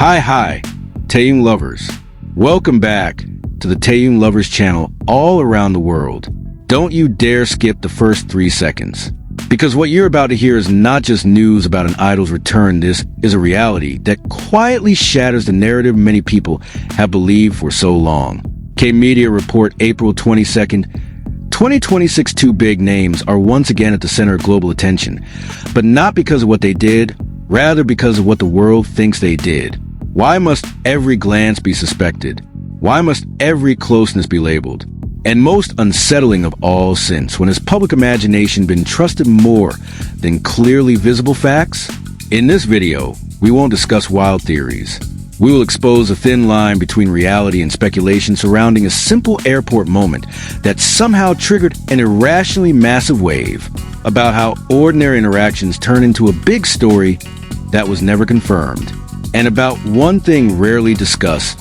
Hi, Taehyung lovers. Welcome back to the Taehyung Lovers channel all around the world. Don't you dare skip the first 3 seconds. Because what you're about to hear is not just news about an idol's return. This is a reality that quietly shatters the narrative many people have believed for so long. K-Media report April 22nd, 2026 two big names are once again at the center of global attention, but not because of what they did, rather because of what the world thinks they did. Why must every glance be suspected? Why must every closeness be labeled? And most unsettling of all, since when has public imagination been trusted more than clearly visible facts? In this video, we won't discuss wild theories. We will expose a thin line between reality and speculation surrounding a simple airport moment that somehow triggered an irrationally massive wave about how ordinary interactions turn into a big story that was never confirmed. And about one thing rarely discussed,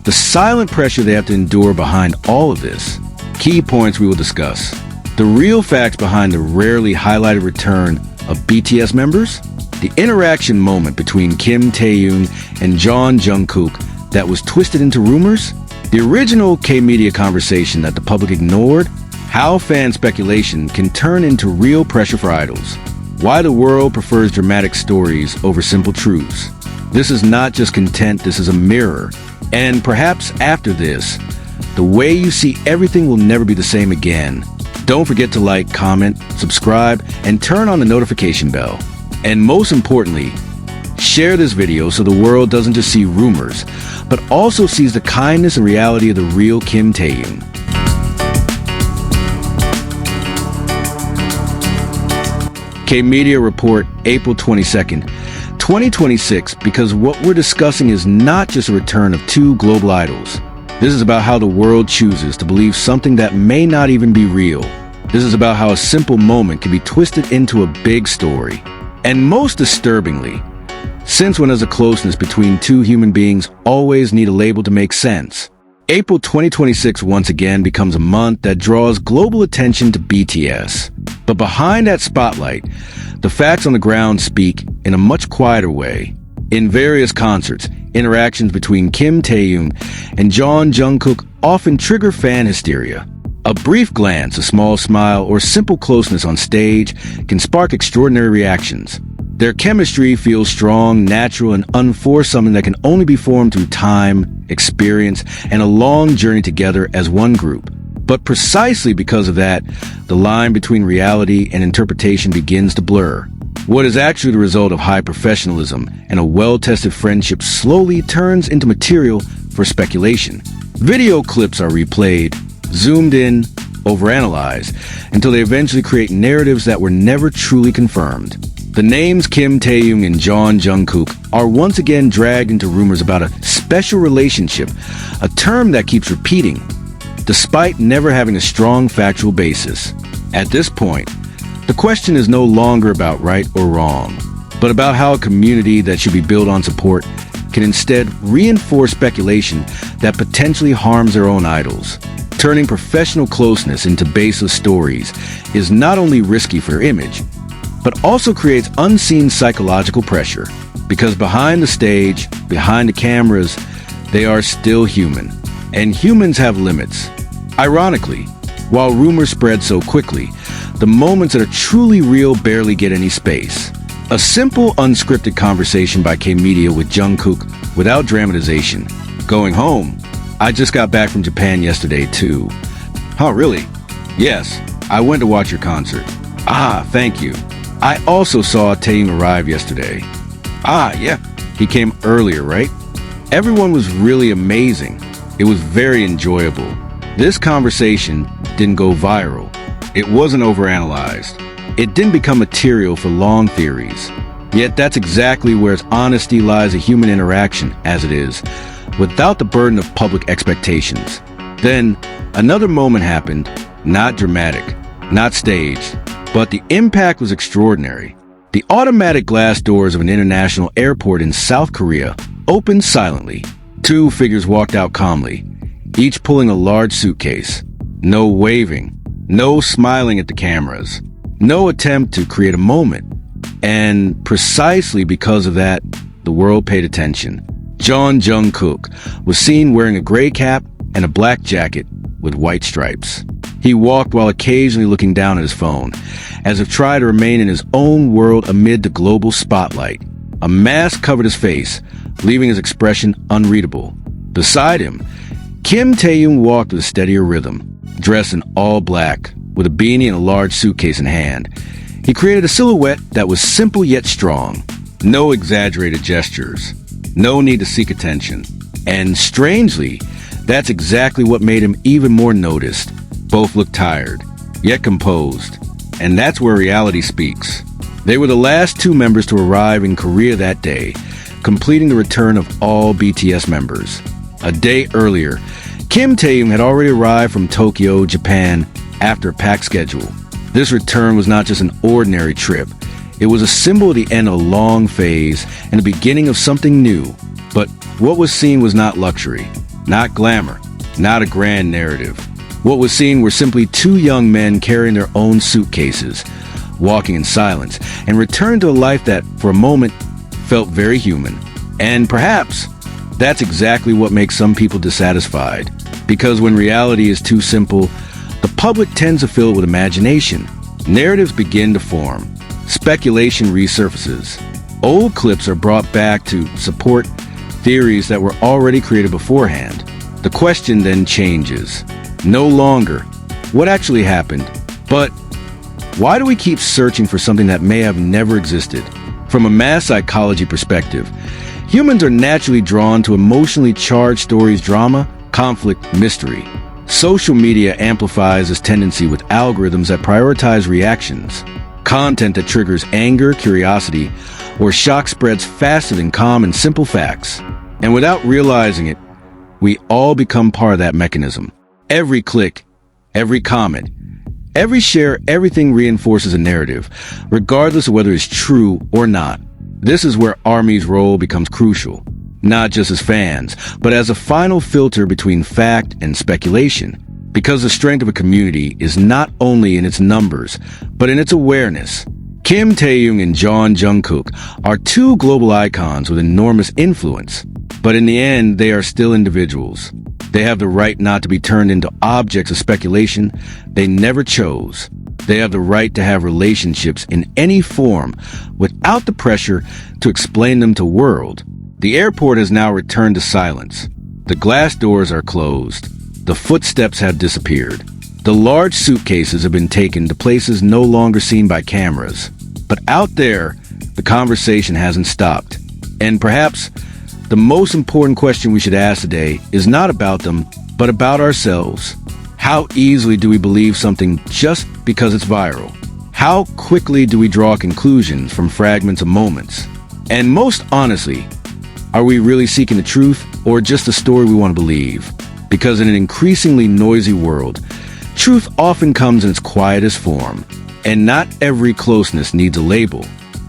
the silent pressure they have to endure behind all of this. Key points we will discuss: the real facts behind the rarely highlighted return of BTS members, the interaction moment between Kim Taehyung and Jeon Jungkook that was twisted into rumors, the original K-Media conversation that the public ignored, how fan speculation can turn into real pressure for idols, why the world prefers dramatic stories over simple truths. This is not just content, this is a mirror. And perhaps after this, the way you see everything will never be the same again. Don't forget to like, comment, subscribe, and turn on the notification bell. And most importantly, share this video so the world doesn't just see rumors, but also sees the kindness and reality of the real Kim Taehyung. K-Media report April 22nd, 2026, because what we're discussing is not just a return of two global idols. This is about how the world chooses to believe something that may not even be real. This is about how a simple moment can be twisted into a big story. And most disturbingly, since when does a closeness between two human beings always need a label to make sense? April 2026 once again becomes a month that draws global attention to BTS. But behind that spotlight, the facts on the ground speak in a much quieter way. In various concerts, interactions between Kim Taehyung and Jeon Jungkook often trigger fan hysteria. A brief glance, a small smile, or simple closeness on stage can spark extraordinary reactions. Their chemistry feels strong, natural, and unforced, something that can only be formed through time, experience, and a long journey together as one group. But precisely because of that, the line between reality and interpretation begins to blur. What is actually the result of high professionalism and a well-tested friendship slowly turns into material for speculation. Video clips are replayed, zoomed in, overanalyzed, until they eventually create narratives that were never truly confirmed. The names Kim Taehyung and Jeon Jungkook are once again dragged into rumors about a special relationship, a term that keeps repeating, despite never having a strong factual basis. At this point, the question is no longer about right or wrong, but about how a community that should be built on support can instead reinforce speculation that potentially harms their own idols. Turning professional closeness into baseless stories is not only risky for image, but also creates unseen psychological pressure. Because behind the stage, behind the cameras, they are still human. And humans have limits. Ironically, while rumors spread so quickly, the moments that are truly real barely get any space. A simple, unscripted conversation by K-Media with Jungkook without dramatization. Going home. I just got back from Japan yesterday too. Oh, really? Yes, I went to watch your concert. Ah, thank you. I also saw Taehyung arrive yesterday. Ah, yeah, he came earlier, right? Everyone was really amazing. It was very enjoyable. This conversation didn't go viral. It wasn't overanalyzed. It didn't become material for long theories. Yet that's exactly where its honesty lies, a human interaction, as it is, without the burden of public expectations. Then, another moment happened, not dramatic, not staged, but the impact was extraordinary. The automatic glass doors of an international airport in South Korea opened silently. Two figures walked out calmly, each pulling a large suitcase. No waving, no smiling at the cameras, no attempt to create a moment. And precisely because of that, the world paid attention. Jeon Jungkook was seen wearing a gray cap and a black jacket with white stripes. He walked while occasionally looking down at his phone, as if trying to remain in his own world amid the global spotlight. A mask covered his face, leaving his expression unreadable. Beside him, Kim Taehyung walked with a steadier rhythm, dressed in all black, with a beanie and a large suitcase in hand. He created a silhouette that was simple yet strong. No exaggerated gestures. No need to seek attention. And strangely, that's exactly what made him even more noticed. Both looked tired, yet composed. And that's where reality speaks. They were the last two members to arrive in Korea that day, completing the return of all BTS members. A day earlier, Kim Taehyung had already arrived from Tokyo, Japan, after a packed schedule. This return was not just an ordinary trip. It was a symbol of the end of a long phase and the beginning of something new. But what was seen was not luxury, not glamour, not a grand narrative. What was seen were simply two young men carrying their own suitcases, walking in silence, and returning to a life that, for a moment, felt very human. And perhaps that's exactly what makes some people dissatisfied. Because when reality is too simple, the public tends to fill it with imagination. Narratives begin to form. Speculation resurfaces. Old clips are brought back to support theories that were already created beforehand. The question then changes. No longer, what actually happened? But why do we keep searching for something that may have never existed? From a mass psychology perspective, humans are naturally drawn to emotionally charged stories, drama, conflict, mystery. Social media amplifies this tendency with algorithms that prioritize reactions. Content that triggers anger, curiosity, or shock spreads faster than calm and simple facts. And without realizing it, we all become part of that mechanism. Every click, every comment, every share, everything reinforces a narrative, regardless of whether it's true or not. This is where ARMY's role becomes crucial, not just as fans, but as a final filter between fact and speculation. Because the strength of a community is not only in its numbers, but in its awareness. Kim Taehyung and Jeon Jungkook are two global icons with enormous influence. But in the end, they are still individuals. They have the right not to be turned into objects of speculation they never chose. They have the right to have relationships in any form without the pressure to explain them to the world. The airport has now returned to silence. The glass doors are closed. The footsteps have disappeared. The large suitcases have been taken to places no longer seen by cameras. But out there, the conversation hasn't stopped. And perhaps the most important question we should ask today is not about them, but about ourselves. How easily do we believe something just because it's viral? How quickly do we draw conclusions from fragments of moments? And most honestly, are we really seeking the truth or just the story we want to believe? Because in an increasingly noisy world, truth often comes in its quietest form, and not every closeness needs a label.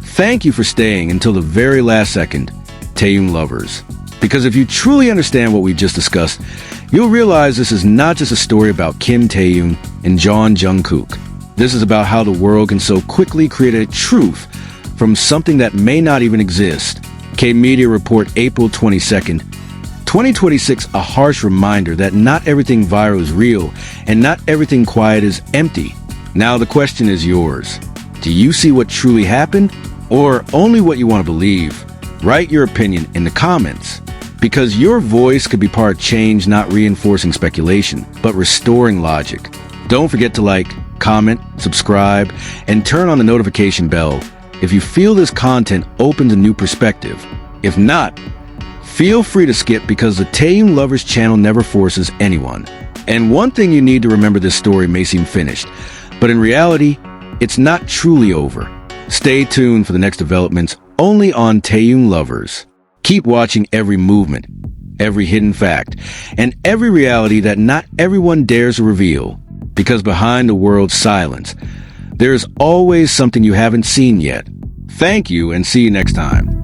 Thank you for staying until the very last second, Taehyung lovers. Because if you truly understand what we just discussed, you'll realize this is not just a story about Kim Taehyung and Jeon Jungkook. This is about how the world can so quickly create a truth from something that may not even exist. K-Media Report, April 22nd, 2026, a harsh reminder that not everything viral is real and not everything quiet is empty. Now the question is yours. Do you see what truly happened or only what you want to believe? Write your opinion in the comments, because your voice could be part of change, not reinforcing speculation, but restoring logic. Don't forget to like, comment, subscribe, and turn on the notification bell if you feel this content opens a new perspective. If not, feel free to skip, because the Taehyung Lovers channel never forces anyone. And one thing you need to remember: this story may seem finished, but in reality, it's not truly over. Stay tuned for the next developments only on Taehyung Lovers. Keep watching every movement, every hidden fact, and every reality that not everyone dares to reveal. Because behind the world's silence, there is always something you haven't seen yet. Thank you, and see you next time.